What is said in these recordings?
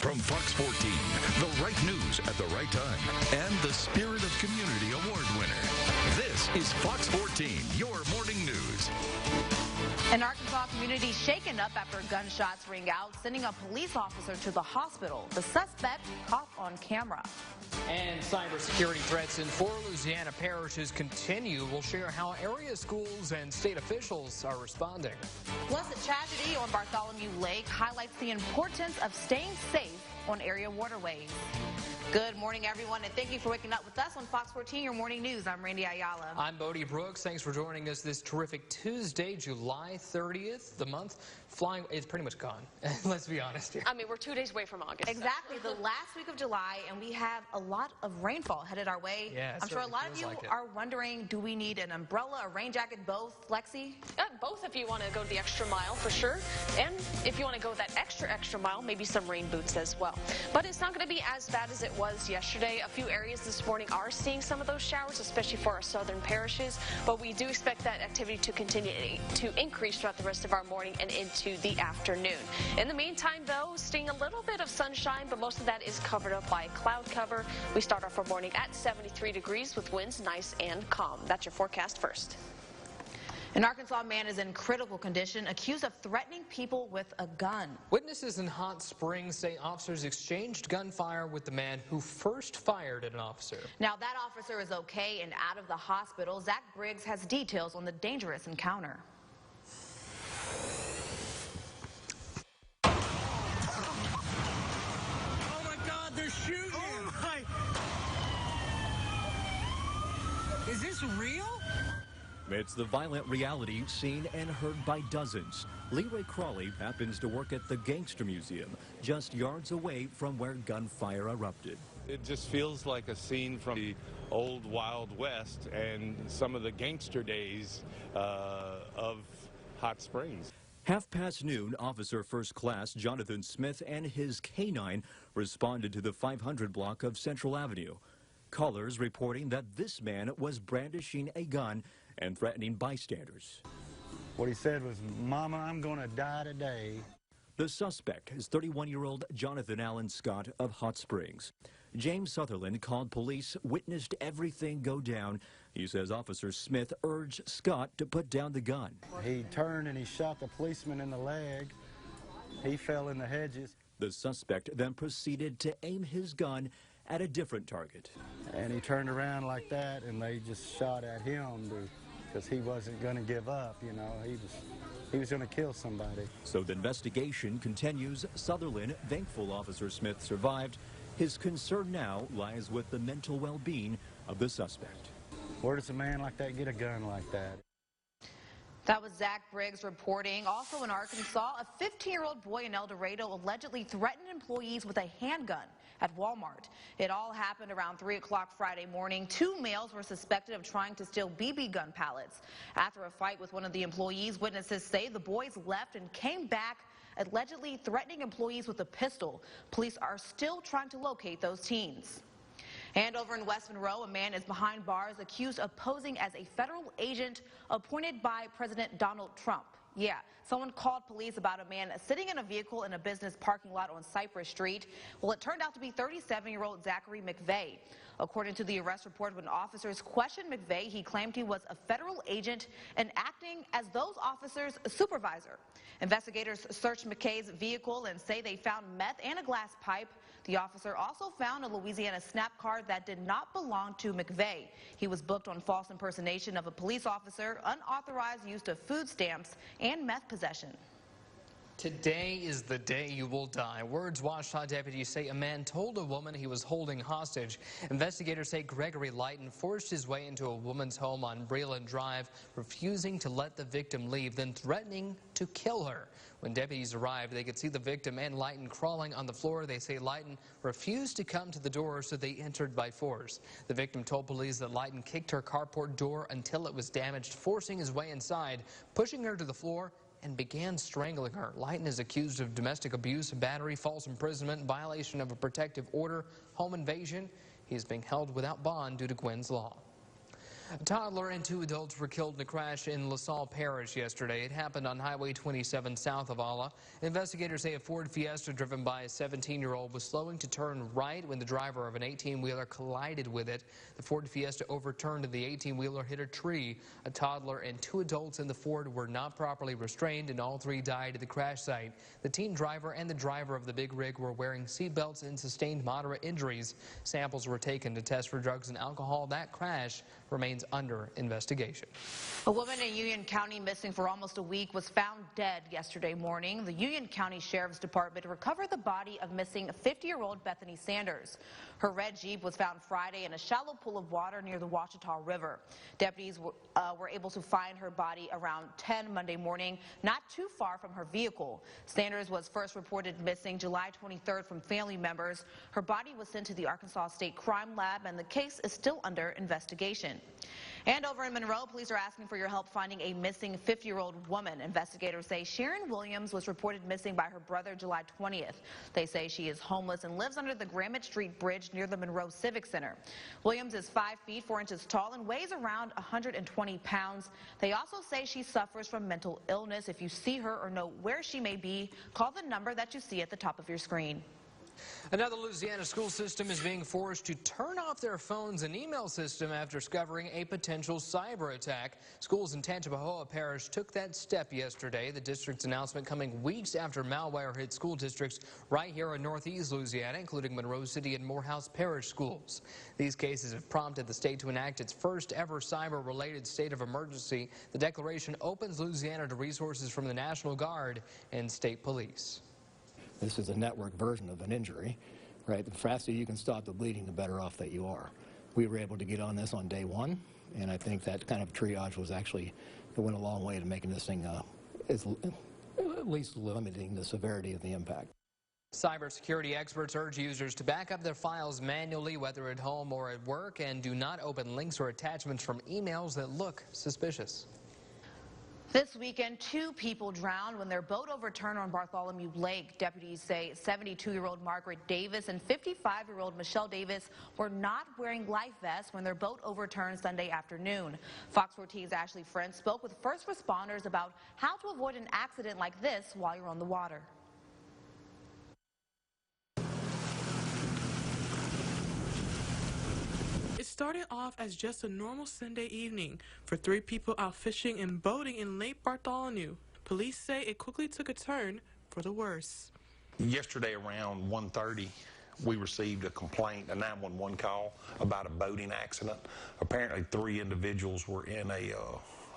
From Fox 14, the right news at the right time, and the Spirit of Community Award winner. This is Fox 14, your morning news. An Arkansas community shaken up after gunshots ring out, sending a police officer to the hospital. The suspect caught on camera. And cybersecurity threats in 4 Louisiana parishes continue. We'll share how area schools and state officials are responding. Plus, a tragedy on Bartholomew Lake highlights the importance of staying safe on area waterways. Good morning, everyone, and thank you for waking up with us on Fox 14, your morning news. I'm Randy Ayala. I'm Bodie Brooks. Thanks for joining us this terrific Tuesday, July 30th. The month flying is pretty much gone. Let's be honest here. I mean, we're 2 days away from August. Exactly, the last week of July, and we have a lot of rainfall headed our way. Yeah, I'm sure a lot of you are wondering, do we need an umbrella, a rain jacket, both, Lexi? Both if you want to go the extra mile, for sure. And if you want to go that extra mile, maybe some rain boots as well. But it's not going to be as bad as it was yesterday. A few areas this morning are seeing some of those showers, especially for our southern parishes. But we do expect that activity to continue to increase throughout the rest of our morning and into the afternoon. In the meantime, though, seeing a little bit of sunshine, but most of that is covered up by cloud cover. We start off our morning at 73 degrees with winds nice and calm. That's your forecast first. An Arkansas man is in critical condition, accused of threatening people with a gun. Witnesses in Hot Springs say officers exchanged gunfire with the man who first fired at an officer. Now, that officer is okay and out of the hospital. Zach Briggs has details on the dangerous encounter. Oh my God, they're shooting! Oh my! Is this real? It's the violent reality seen and heard by dozens. Leroy Crawley happens to work at the Gangster Museum, just yards away from where gunfire erupted. It just feels like a scene from the old Wild West and some of the gangster days of Hot Springs. 12:30 Officer First Class Jonathan Smith and his K-9 responded to the 500 block of Central Avenue. Callers reporting that this man was brandishing a gun and threatening bystanders. What he said was, "Mama, I'm going to die today." The suspect is 31-year-old Jonathan Allen Scott of Hot Springs. James Sutherland called police, witnessed everything go down. He says Officer Smith urged Scott to put down the gun. He turned and he shot the policeman in the leg. He fell in the hedges. The suspect then proceeded to aim his gun at a different target. And he turned around like that, and they just shot at him because he wasn't going to give up, you know. He was going to kill somebody. So the investigation continues. Sutherland, thankful Officer Smith survived. His concern now lies with the mental well-being of the suspect. Where does a man like that get a gun like that? That was Zach Briggs reporting. Also in Arkansas, a 15-year-old boy in El Dorado allegedly threatened employees with a handgun at Walmart. It all happened around 3 o'clock Friday morning. 2 males were suspected of trying to steal BB gun pallets. After a fight with one of the employees, witnesses say the boys left and came back, allegedly threatening employees with a pistol. Police are still trying to locate those teens. And over in West Monroe, a man is behind bars accused of posing as a federal agent appointed by President Donald Trump. Yeah, someone called police about a man sitting in a vehicle in a business parking lot on Cypress Street. Well, it turned out to be 37-year-old Zachary McVeigh. According to the arrest report, when officers questioned McVeigh, he claimed he was a federal agent and acting as those officers' supervisor. Investigators searched McKay's vehicle and say they found meth and a glass pipe. The officer also found a Louisiana SNAP card that did not belong to McVeigh. He was booked on false impersonation of a police officer, unauthorized use of food stamps, and meth possession. Today is the day you will die. Words Ouachita deputies say a man told a woman he was holding hostage. Investigators say Gregory Lighton forced his way into a woman's home on Breland Drive, refusing to let the victim leave, then threatening to kill her. When deputies arrived, they could see the victim and Lighton crawling on the floor. They say Lighton refused to come to the door, so they entered by force. The victim told police that Lighton kicked her carport door until it was damaged, forcing his way inside, pushing her to the floor, and began strangling her. Lighton is accused of domestic abuse, battery, false imprisonment, violation of a protective order, home invasion. He is being held without bond due to Gwynn's Law. A toddler and 2 adults were killed in a crash in LaSalle Parish yesterday. It happened on Highway 27 south of Alla. Investigators say a Ford Fiesta driven by a 17-year-old was slowing to turn right when the driver of an 18-wheeler collided with it. The Ford Fiesta overturned and the 18-wheeler hit a tree. A toddler and 2 adults in the Ford were not properly restrained, and all 3 died at the crash site. The teen driver and the driver of the big rig were wearing seatbelts and sustained moderate injuries. Samples were taken to test for drugs and alcohol. That crash remains under investigation. A woman in Union County missing for almost a week was found dead yesterday morning. The Union County Sheriff's Department recovered the body of missing 50-year-old Bethany Sanders. Her red Jeep was found Friday in a shallow pool of water near the Ouachita River. Deputies were able to find her body around 10 Monday morning, not too far from her vehicle. Sanders was first reported missing July 23rd from family members. Her body was sent to the Arkansas State Crime Lab, and the case is still under investigation. And over in Monroe, police are asking for your help finding a missing 50-year-old woman. Investigators say Sharon Williams was reported missing by her brother July 20th. They say she is homeless and lives under the Grammett Street Bridge near the Monroe Civic Center. Williams is 5 feet 4 inches tall and weighs around 120 pounds. They also say she suffers from mental illness. If you see her or know where she may be, call the number that you see at the top of your screen. Another Louisiana school system is being forced to turn off their phones and email system after discovering a potential cyber attack. Schools in Tangipahoa Parish took that step yesterday. The district's announcement coming weeks after malware hit school districts right here in northeast Louisiana, including Monroe City and Morehouse Parish schools. These cases have prompted the state to enact its first ever cyber-related state of emergency. The declaration opens Louisiana to resources from the National Guard and state police. This is a network version of an injury, right? The faster you can stop the bleeding, the better off that you are. We were able to get on this on day 1, and I think that kind of triage was actually, it went a long way to making this thing at least limiting the severity of the impact. Cybersecurity experts urge users to back up their files manually, whether at home or at work, and do not open links or attachments from emails that look suspicious. This weekend, 2 people drowned when their boat overturned on Bartholomew Lake. Deputies say 72-year-old Margaret Davis and 55-year-old Michelle Davis were not wearing life vests when their boat overturned Sunday afternoon. Fox 14's Ashley Friend spoke with first responders about how to avoid an accident like this while you're on the water. It started off as just a normal Sunday evening for 3 people out fishing and boating in Lake Bartholomew. Police say it quickly took a turn for the worse. Yesterday around 1:30, we received a complaint, a 911 call about a boating accident. Apparently 3 individuals were in a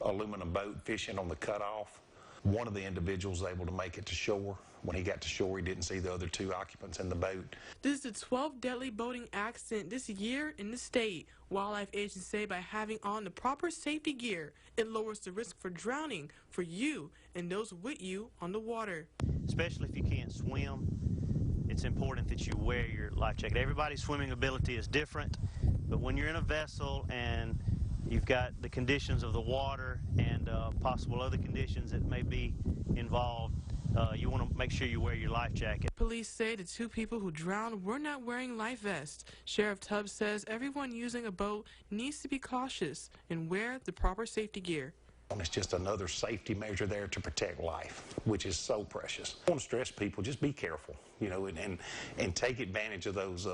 aluminum boat fishing on the cutoff. One of the individuals was able to make it to shore. When he got to shore, he didn't see the other 2 occupants in the boat. This is the 12th deadly boating accident this year in the state. Wildlife agents say by having on the proper safety gear, it lowers the risk for drowning for you and those with you on the water. Especially if you can't swim, it's important that you wear your life jacket. Everybody's swimming ability is different, but when you're in a vessel and you've got the conditions of the water and possible other conditions that may be involved, you want to make sure you wear your life jacket. Police say the 2 people who drowned were not wearing life vests. Sheriff Tubbs says everyone using a boat needs to be cautious and wear the proper safety gear. It's just another safety measure there to protect life, which is so precious. I want to stress people, just be careful, you know, and take advantage of those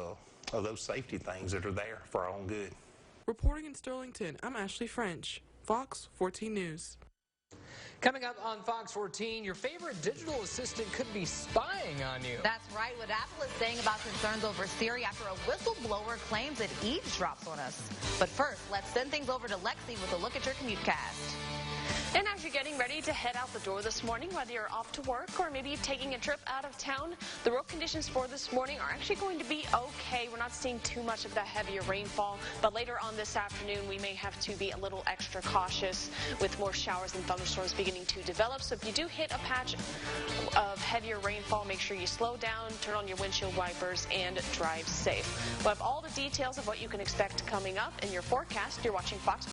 safety things that are there for our own good. Reporting in Sterlington, I'm Ashley French, Fox 14 News. Coming up on Fox 14, your favorite digital assistant could be spying on you. That's right. What Apple is saying about concerns over Siri after a whistleblower claims it eavesdrops on us. But first, let's send things over to Lexi with a look at your commute-cast. And as you're getting ready to head out the door this morning, whether you're off to work or maybe taking a trip out of town, the road conditions for this morning are actually going to be okay. We're not seeing too much of that heavier rainfall, but later on this afternoon, we may have to be a little extra cautious with more showers and thunderstorms beginning to develop. So if you do hit a patch of heavier rainfall, make sure you slow down, turn on your windshield wipers, and drive safe. We'll have all the details of what you can expect coming up in your forecast. You're watching Fox